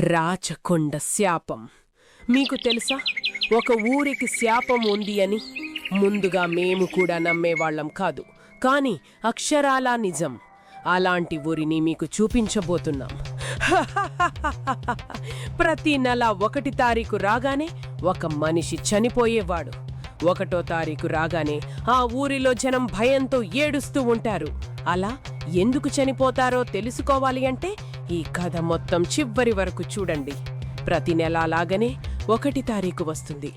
రాచకొండ శాపం. మీకు తెలుసా, ఒక ఊరికి శాపం ఉంది అని? ముందుగా మేము కూడా నమ్మేవాళ్లం కాదు, కానీ అక్షరాలా నిజం. అలాంటి ఊరిని మీకు చూపించబోతున్నాం. ప్రతి నెల 1 తారీఖు రాగానే ఒక మనిషి చనిపోయేవాడు. 1వ తారీఖు రాగానే ఆ ఊరిలో జనం భయంతో ఏడుస్తూ ఉంటారు. అలా ఎందుకు చనిపోతారో తెలుసుకోవాలి అంటే ఈ కథ మొత్తం చివరి వరకు చూడండి. ప్రతి నెల లాగానే 1 తారీఖు వస్తుంది.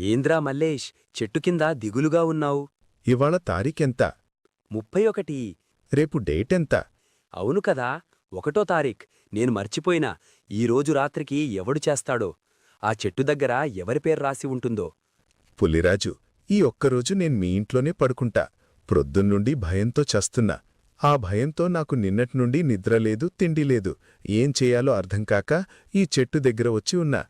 ఏంద్రా మల్లేష్, చెట్టు కింద దిగులుగా ఉన్నావు? ఇవాళ తారీఖెంత? 31. రేపు డేటెంత? అవును కదా, 1వ తారీఖ్. నేను మర్చిపోయినా. ఈరోజు రాత్రికి ఎవడు చేస్తాడో? ఆ చెట్టు దగ్గర ఎవరి పేరు రాసి ఉంటుందో? పులిరాజు, ఈ ఒక్కరోజు నేను మీ ఇంట్లోనే పడుకుంటా. ప్రొద్దున్నుండి భయంతో చస్తున్నా. ఆ భయంతో నాకు నిన్నటినుండి నిద్రలేదు, తిండిలేదు. ఏం చెయ్యాలో అర్థంకాక ఈ చెట్టు దగ్గర వచ్చి ఉన్నా.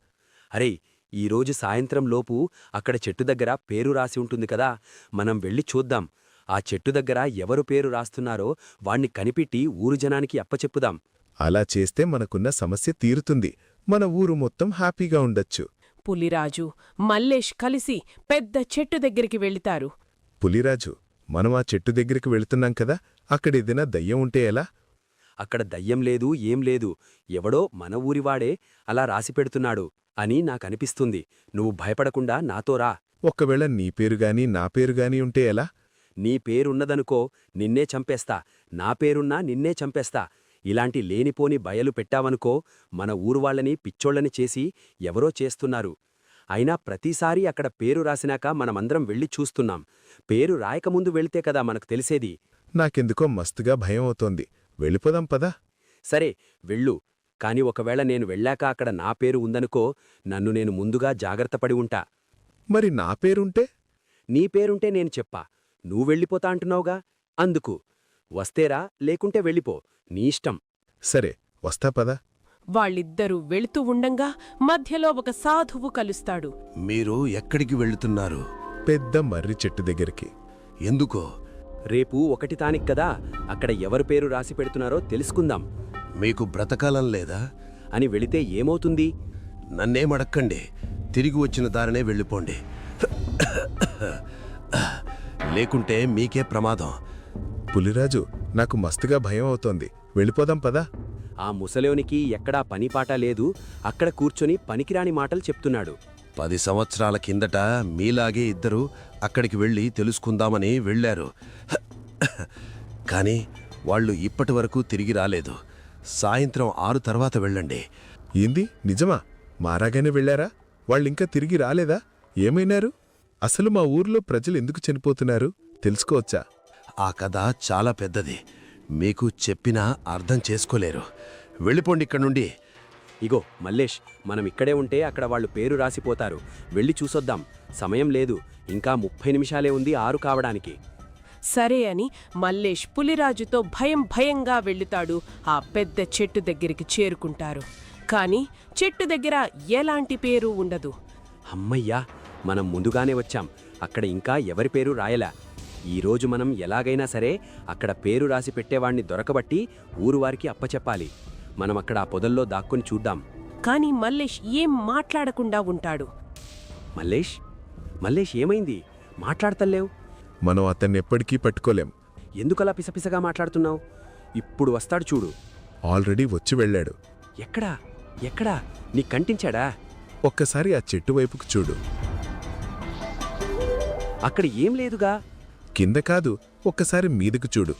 అరే, ఈరోజు సాయంత్రంలోపు అక్కడ చెట్టు దగ్గర పేరు రాసి ఉంటుంది కదా, మనం వెళ్ళి చూద్దాం. ఆ చెట్టు దగ్గర ఎవరు పేరు రాస్తున్నారో వాణ్ణి కనిపెట్టి ఊరు జనానికి అప్పచెప్పుదాం. అలా చేస్తే మనకున్న సమస్య తీరుతుంది. మన ఊరు మొత్తం హ్యాపీగా ఉండొచ్చు. పులిరాజు, మల్లేష్ కలిసి పెద్ద చెట్టు దగ్గరికి వెళితారు. పులిరాజు, మనం ఆ చెట్టు దగ్గరికి వెళుతున్నాం కదా, అక్కడేదైనా దయ్యం ఉంటే ఎలా? అక్కడ దయ్యం లేదు, ఏం లేదు. ఎవడో మన ఊరివాడే అలా రాసిపెడుతున్నాడు అని నాకనిపిస్తుంది. నువ్వు భయపడకుండా నాతో రా. ఒకవేళ నీ పేరుగాని నా పేరుగాని ఉంటే ఎలా? నీ పేరున్నదనుకో, నిన్నే చంపేస్తా. నా పేరున్నా నిన్నే చంపేస్తా. ఇలాంటి లేనిపోని బయలు పెట్టావనుకో, మన ఊరువాళ్లని పిచ్చోళ్లని చేసి ఎవరో చేస్తున్నారు. అయినా ప్రతిసారీ అక్కడ పేరు రాసినాక మనమందరం వెళ్ళి చూస్తున్నాం. పేరు రాయకముందు వెళితే కదా మనకు తెలిసేది. నాకెందుకో మస్తుగా భయం అవుతోంది. వెళ్ళిపోదాం పదా. సరే, వెళ్ళు. కాని ఒకవేళ నేను వెళ్ళాక అక్కడ నా పేరు ఉందనుకో, నన్ను నేను ముందుగా జాగ్రత్తపడి ఉంటా. మరి నా పేరుంటే? నీ పేరుంటే నేను చెప్పా. నువ్వెళ్ళిపోతా అంటున్నావుగా, అందుకు. వస్తేరా, లేకుంటే వెళ్ళిపో, నీ ఇష్టం. సరే, వస్తా పదా. వాళ్ళిద్దరూ వెళుతూ ఉండంగా మధ్యలో ఒక సాధువు కలుస్తాడు. మీరు ఎక్కడికి వెళ్తున్నారు? పెద్ద మర్రి చెట్టు దగ్గరికి. ఎందుకో? రేపు 1 తారీఖు కదా, అక్కడ ఎవరు పేరు రాసి పెడుతున్నారో తెలుసుకుందాం మీకు బ్రతకాలం లేదా అని. వెళితే ఏమవుతుంది? నన్నేమడక్కండి, తిరిగి వచ్చిన దారినే వెళ్ళిపోండి. లేకుంటే మీకే ప్రమాదం. పులిరాజు, నాకు మస్తుగా భయం అవుతోంది. వెళ్ళిపోదాం పదా. ఆ ముసలోనికి ఎక్కడా పనిపాట లేదు. అక్కడ కూర్చొని పనికిరాని మాటలు చెప్తున్నాడు. 10 సంవత్సరాల కిందట మీలాగే ఇద్దరు అక్కడికి వెళ్ళి తెలుసుకుందామని వెళ్లారు. కాని వాళ్ళు ఇప్పటివరకు తిరిగి రాలేదు. సాయంత్రం 6 తర్వాత వెళ్ళండి. ఏంది, నిజమా? మారాగానే వెళ్లారా? వాళ్ళింకా తిరిగి రాలేదా? ఏమైనారు? అసలు మా ఊర్లో ప్రజలు ఎందుకు చనిపోతున్నారు తెలుసుకోవచ్చా? ఆ కథ చాలా పెద్దది. మీకు చెప్పినా అర్థం చేసుకోలేరు. వెళ్ళిపోండి ఇక్కడి నుండి. ఇగో మల్లేష్, మనం ఇక్కడే ఉంటే అక్కడ వాళ్ళు పేరు రాసిపోతారు. వెళ్ళి చూసొద్దాం. సమయం లేదు, ఇంకా 30 నిమిషాలే ఉంది 6 కావడానికి. సరే అని మల్లేష్ పులిరాజుతో భయంగా వెళుతాడు. ఆ పెద్ద చెట్టు దగ్గరికి చేరుకుంటారు. కాని చెట్టు దగ్గర ఎలాంటి పేరు ఉండదు. అమ్మయ్యా, మనం ముందుగానే వచ్చాం. అక్కడ ఇంకా ఎవరి పేరు రాయలా. ఈరోజు మనం ఎలాగైనా సరే అక్కడ పేరు రాసి పెట్టేవాణ్ణి దొరకబట్టి ఊరువారికి అప్పచెప్పాలి. మనం అక్కడ ఆ పొదల్లో దాక్కుని చూద్దాం. కాని మల్లేష్ ఏం మాట్లాడకుండా ఉంటాడు. మల్లేష్ ఏమైంది? మాట్లాడతల్లేవు. మనం అతన్నెప్పటికీ పట్టుకోలేం. ఎందుకలా పిసపిసగా మాట్లాడుతున్నావు? ఇప్పుడు వస్తాడు చూడు. ఆల్రెడీ వచ్చి వెళ్ళాడు. ఎక్కడా? నీ కంటించాడా? ఒక్కసారి ఆ చెట్టు వైపుకు చూడు. అక్కడ ఏం లేదుగా. కింద కాదు, ఒక్కసారి మీదకు చూడు.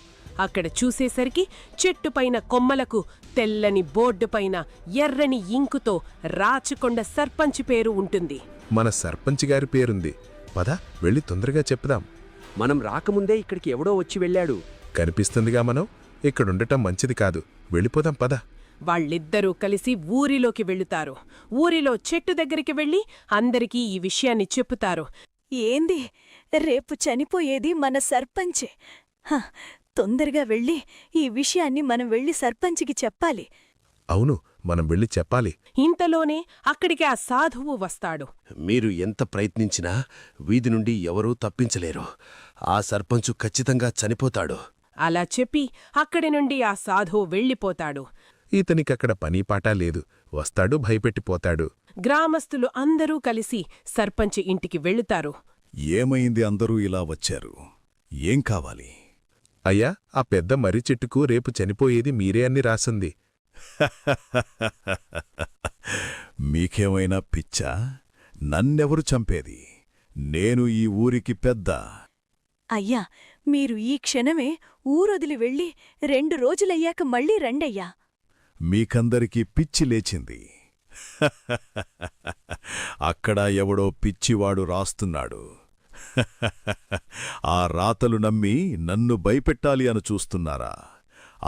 అక్కడ చూసేసరికి చెట్టుపైన కొమ్మలకు తెల్లని బోర్డుపైన ఎర్రని ఇంకుతో రాచకొండ సర్పంచ్ పేరు ఉంటుంది. మన సర్పంచ్ గారి పేరుంది. పద, వెళ్ళి తొందరగా చెప్దాం. మనం రాకముందే ఇక్కడికి ఎవడో వచ్చి వెళ్ళాడు. కనిపిస్తుందిగా, మనం ఇక్కడుండటం మంచిది కాదు. వెళ్ళిపోదాం పద. వాళ్ళిద్దరూ కలిసి ఊరిలోకి వెళుతారు. ఊరిలో చెట్టు దగ్గరికి వెళ్లి అందరికీ ఈ విషయాన్ని చెప్పుతారు. ఏంది, రేపు చనిపోయేది మన సర్పంచే. తొందరగా వెళ్ళి ఈ విషయాన్ని మనం వెళ్ళి సర్పంచికి చెప్పాలి. అవును, మనం వెళ్ళి చెప్పాలి. ఇంతలోనే అక్కడికి ఆ సాధువు వస్తాడు. మీరు ఎంత ప్రయత్నించినా వీధి నుండి ఎవరూ తప్పించలేరు. ఆ సర్పంచు ఖచ్చితంగా చనిపోతాడు. అలా చెప్పి అక్కడి నుండి ఆ సాధువు వెళ్ళిపోతాడు. ఇతనికక్కడ పనీపాటా లేదు, వస్తాడు భయపెట్టిపోతాడు. గ్రామస్తులు అందరూ కలిసి సర్పంచ్ ఇంటికి వెళుతారు. ఏమైంది అందరూ ఇలా వచ్చారు? ఏం కావాలి? అయ్యా, ఆ పెద్ద మర్రి చెట్టుకు రేపు చనిపోయేది మీరే అని రాసుంది. మీకేమైనా పిచ్చా? నన్నెవరు చంపేది? నేను ఈ ఊరికి పెద్ద. అయ్యా, మీరు ఈ క్షణమే ఊరొదిలి వెళ్ళి 2 రోజులయ్యాక మళ్ళీ రండయ్యా. మీకందరికీ పిచ్చి లేచింది. అక్కడ ఎవడో పిచ్చివాడు రాస్తున్నాడు. ఆ రాతలు నమ్మి నన్ను భయపెట్టాలి అని చూస్తున్నారా?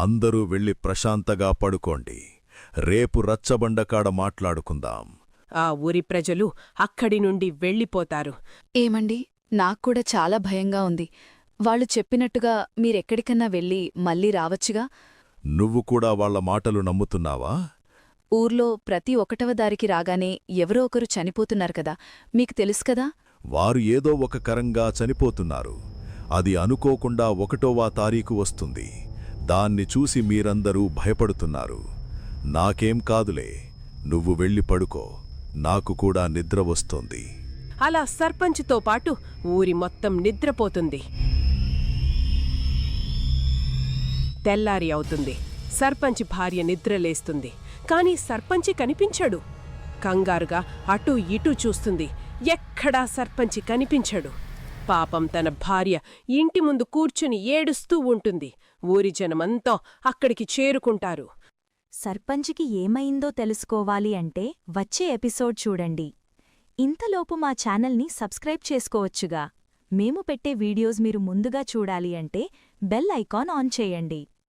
అందరూ వెళ్ళి ప్రశాంతగా పడుకోండి. రేపు రచ్చబండకాడ మాట్లాడుకుందాం. ఆ ఊరి ప్రజలు అక్కడి నుండి వెళ్ళిపోతారు. ఏమండి, నాక్కూడా చాలా భయంగా ఉంది. వాళ్ళు చెప్పినట్టుగా మీరెక్కడికన్నా వెళ్ళి మళ్ళీ రావచ్చుగా? నువ్వు కూడా వాళ్ల మాటలు నమ్ముతున్నావా? ఊర్లో ప్రతి 1వ దారికి రాగానే ఎవరో ఒకరు చనిపోతున్నారు కదా, మీకు తెలుసు కదా? వారు ఏదో ఒక కరంగా చనిపోతున్నారు. అది అనుకోకుండా 1వ తారీఖు వస్తుంది. దాన్ని చూసి మీరందరూ భయపడుతున్నారు. నాకేం కాదులే, నువ్వు వెళ్ళి పడుకో. నాకు కూడా నిద్ర వస్తోంది. అలా సర్పంచ్తో పాటు ఊరి మొత్తం నిద్రపోతుంది. తెల్లారి అవుతుంది. సర్పంచ్ భార్య నిద్రలేస్తుంది. కాని సర్పంచి కనిపించడు. కంగారుగా అటూ ఇటూ చూస్తుంది. ఎక్కడా సర్పంచి కనిపించడు. పాపం తన భార్య ఇంటి ముందు కూర్చుని ఏడుస్తూ ఉంటుంది. ఊరి జనమంతా అక్కడికి చేరుకుంటారు. సర్పంచ్కి ఏమైందో తెలుసుకోవాలి అంటే వచ్చే ఎపిసోడ్ చూడండి. ఇంతలోపు మా ఛానల్ని సబ్స్క్రైబ్ చేసుకోవచ్చుగా. మేము పెట్టే వీడియోస్ మీరు ముందుగా చూడాలి అంటే బెల్ ఐకాన్ ఆన్ చేయండి.